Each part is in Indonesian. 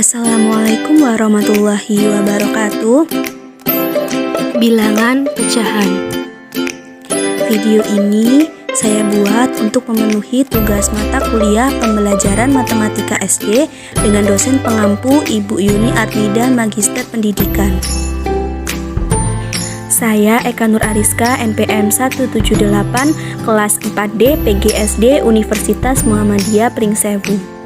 Assalamualaikum warahmatullahi wabarakatuh. Bilangan pecahan. Video ini saya buat untuk memenuhi tugas mata kuliah pembelajaran matematika SD dengan dosen pengampu Ibu Yuni Arnida, Magister Pendidikan. Saya Eka Nur Ariska, NPM 178, kelas 4D PGSD Universitas Muhammadiyah Pringsewu.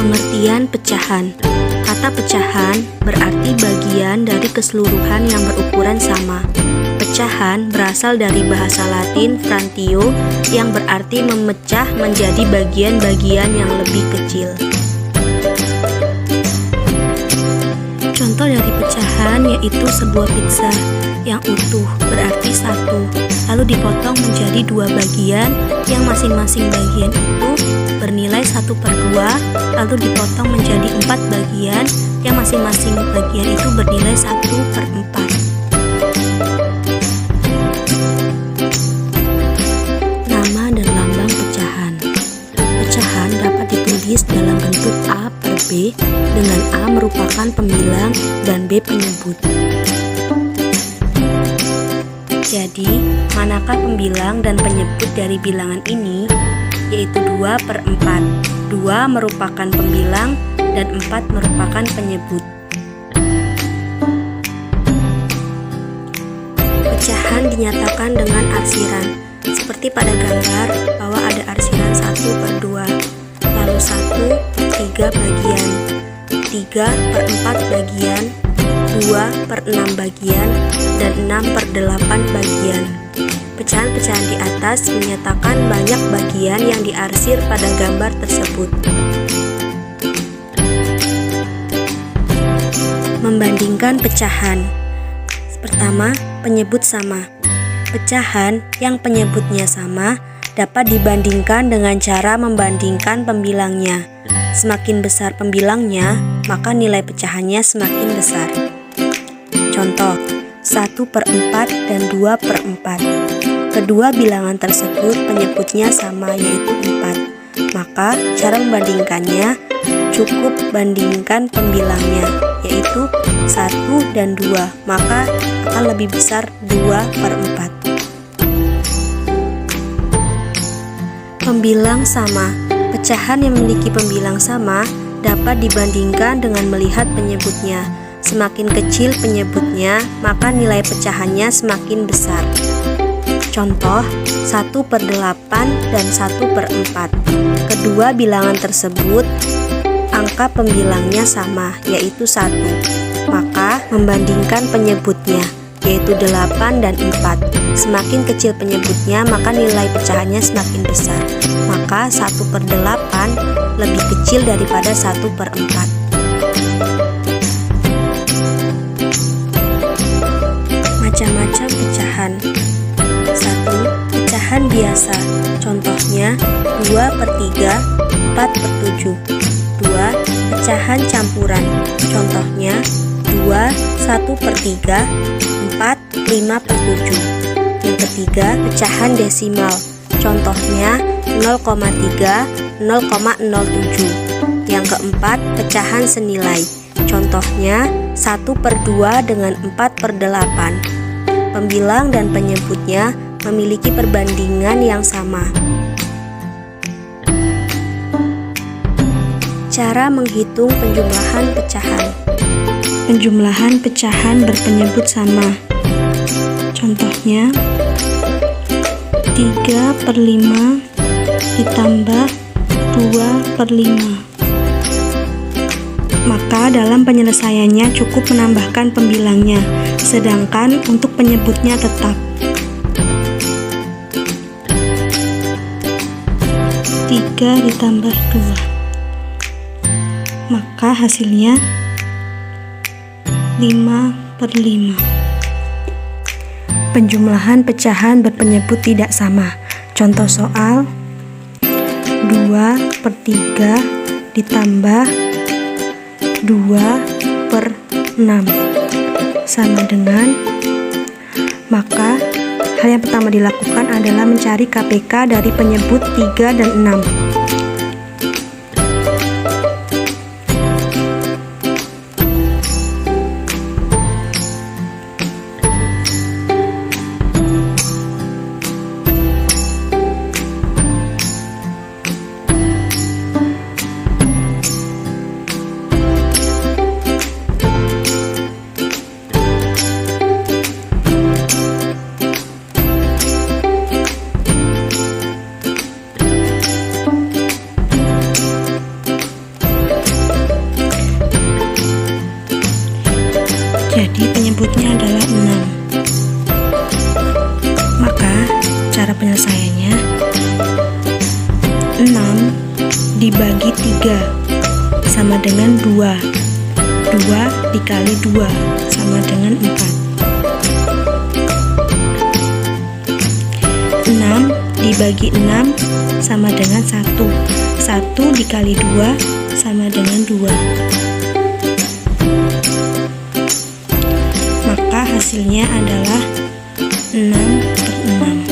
Pengertian pecahan. Kata pecahan berarti bagian dari keseluruhan yang berukuran sama. Pecahan berasal dari bahasa Latin frantio yang berarti memecah menjadi bagian-bagian yang lebih kecil. Contoh dari pecahan yaitu sebuah pizza yang utuh berarti satu, lalu dipotong menjadi dua bagian yang masing-masing bagian itu bernilai 1/2, lalu dipotong menjadi 4 bagian yang masing-masing bagian itu bernilai 1/4. Nama dan lambang pecahan. Pecahan dapat ditulis dalam bentuk A per B dengan A merupakan pembilang dan B penyebut. Jadi, manakah pembilang dan penyebut dari bilangan ini? Yaitu 2/4. 2 merupakan pembilang dan 4 merupakan penyebut. Pecahan dinyatakan dengan arsiran. Seperti pada gambar bahwa ada arsiran 1/2, lalu 1/3 bagian, 3/4 bagian, 2/6 bagian, dan 6/8 bagian. Pecahan-pecahan di atas menyatakan banyak bagian yang diarsir pada gambar tersebut. Membandingkan pecahan. Pertama, penyebut sama. Pecahan yang penyebutnya sama dapat dibandingkan dengan cara membandingkan pembilangnya. Semakin besar pembilangnya, maka nilai pecahannya semakin besar. Contoh, 1/4 dan 2/4. Kedua bilangan tersebut penyebutnya sama yaitu 4. Maka cara membandingkannya cukup bandingkan pembilangnya yaitu 1 dan 2, maka akan lebih besar 2/4. Pembilang sama. Pecahan yang memiliki pembilang sama dapat dibandingkan dengan melihat penyebutnya. Semakin kecil penyebutnya, maka nilai pecahannya semakin besar. Contoh, 1/8 dan 1/4. Kedua bilangan tersebut, angka pembilangnya sama, yaitu 1. Maka, membandingkan penyebutnya, yaitu 8 dan 4. Semakin kecil penyebutnya, maka nilai pecahannya semakin besar. Maka, 1/8 lebih kecil daripada 1/4. Macam-macam pecahan. 1. Pecahan biasa. Contohnya 2/3, 4/7. 2. Pecahan campuran. Contohnya 2, 1/3, 4, 5/7. Yang ketiga, pecahan desimal. Contohnya 0,3, 0,07. Yang keempat, pecahan senilai. Contohnya 1/2 dengan 4/8. Pembilang dan penyebutnya memiliki perbandingan yang sama. Cara menghitung penjumlahan pecahan. Penjumlahan pecahan berpenyebut sama. Contohnya 3/5 ditambah 2/5. Maka dalam penyelesaiannya cukup menambahkan pembilangnya, sedangkan untuk penyebutnya tetap. 3 ditambah 2. Maka hasilnya 5/5. Penjumlahan pecahan berpenyebut tidak sama. Contoh soal 2/3 ditambah 2/6 sama dengan, maka Hal yang pertama dilakukan adalah mencari KPK dari penyebut 3 dan 6. Jadi penyebutnya adalah 6. Maka cara penyelesaiannya 6 dibagi 3 sama dengan 2. 2 dikali 2 sama dengan 4. 6 dibagi 6 sama dengan 1. 1 dikali 2 sama dengan 2. Maka hasilnya adalah 6/6.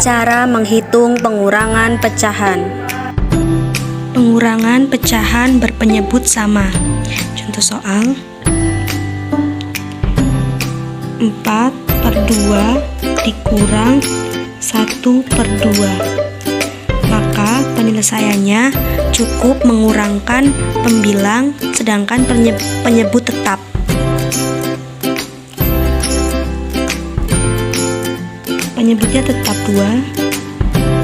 Cara menghitung pengurangan pecahan. Pengurangan pecahan berpenyebut sama. Contoh soal 4/2 dikurang 1/2. Maka penyelesaiannya cukup mengurangkan pembilang sedangkan penyebut tetap. Penyebutnya tetap 2,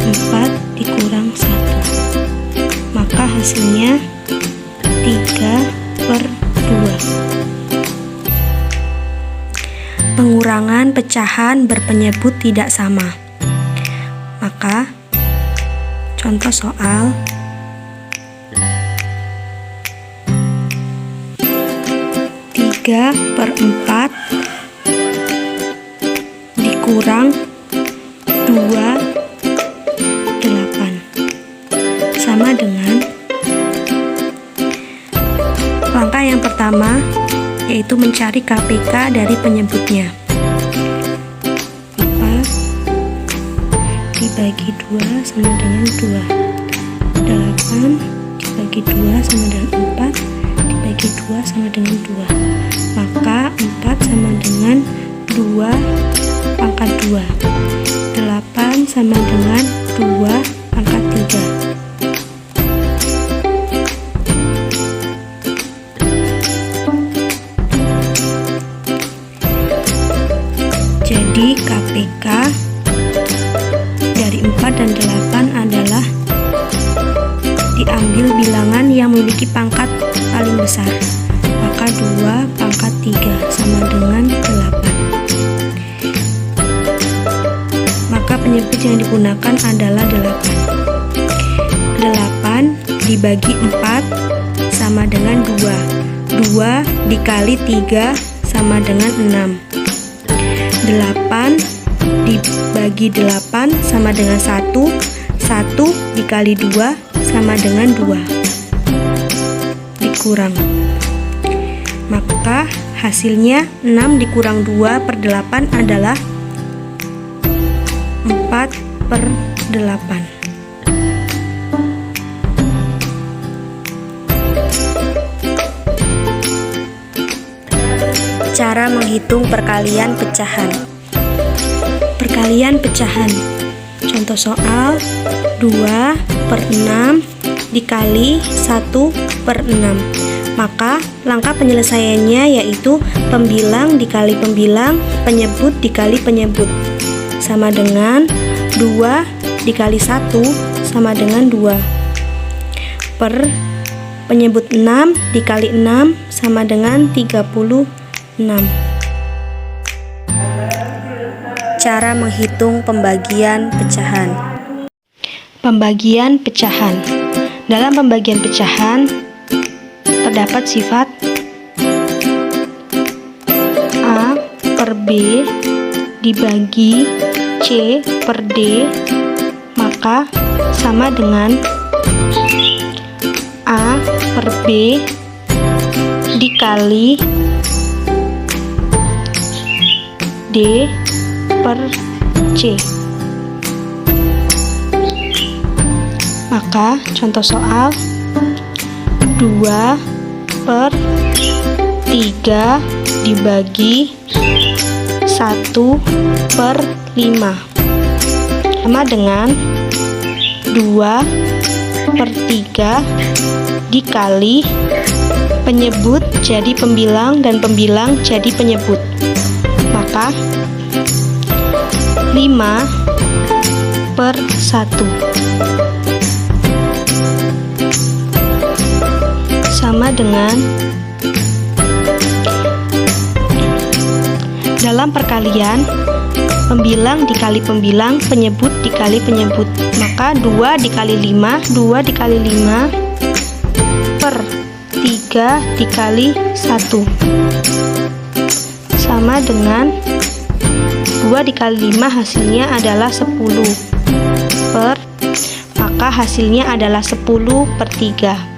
4 dikurang 1. Maka hasilnya 3/2. Pengurangan pecahan berpenyebut tidak sama. Maka contoh soal 3/4 dikurang 2/8 sama dengan langkah yang pertama, yaitu mencari KPK dari penyebutnya. 4 dibagi 2 sama dengan 2. 8 dibagi 2 sama dengan 4 dibagi 2 sama dengan 2. Maka 4 sama dengan 2 pangkat 2. 8 sama dengan 2 pangkat 3. Jadi KPK dari 4 dan 8 adalah diambil bilangan yang memiliki pangkat paling besar. Maka 2 pangkat 3 sama dengan 8. Maka penyebut yang digunakan adalah 8. 8 dibagi 4 sama dengan 2. 2 dikali 3 sama dengan 6. 8 dibagi 8 sama dengan 1. 1 dikali 2 sama dengan 2. Dikurang. Maka hasilnya 6 dikurang 2/8 adalah 4/8. Cara menghitung perkalian pecahan. Perkalian pecahan. Contoh soal 2/6 dikali 1/6. Maka langkah penyelesaiannya yaitu pembilang dikali pembilang, penyebut dikali penyebut. Sama dengan 2 dikali 1 sama dengan 2. Per penyebut 6 dikali 6 sama dengan 36. Cara menghitung pembagian pecahan. Pembagian pecahan. Dalam pembagian pecahan terdapat sifat A per B dibagi C per D, maka sama dengan A per B dikali D per C. Maka contoh soal 2 per 3 dibagi 1 per 5 sama dengan 2 per 3 dikali penyebut jadi pembilang dan pembilang jadi penyebut. Maka 5 per 1 sama dengan, dalam perkalian pembilang dikali pembilang, penyebut dikali penyebut, maka 2 dikali 5 per 3 dikali 1 sama dengan 2 dikali 5 hasilnya adalah 10 maka hasilnya adalah 10 per 3.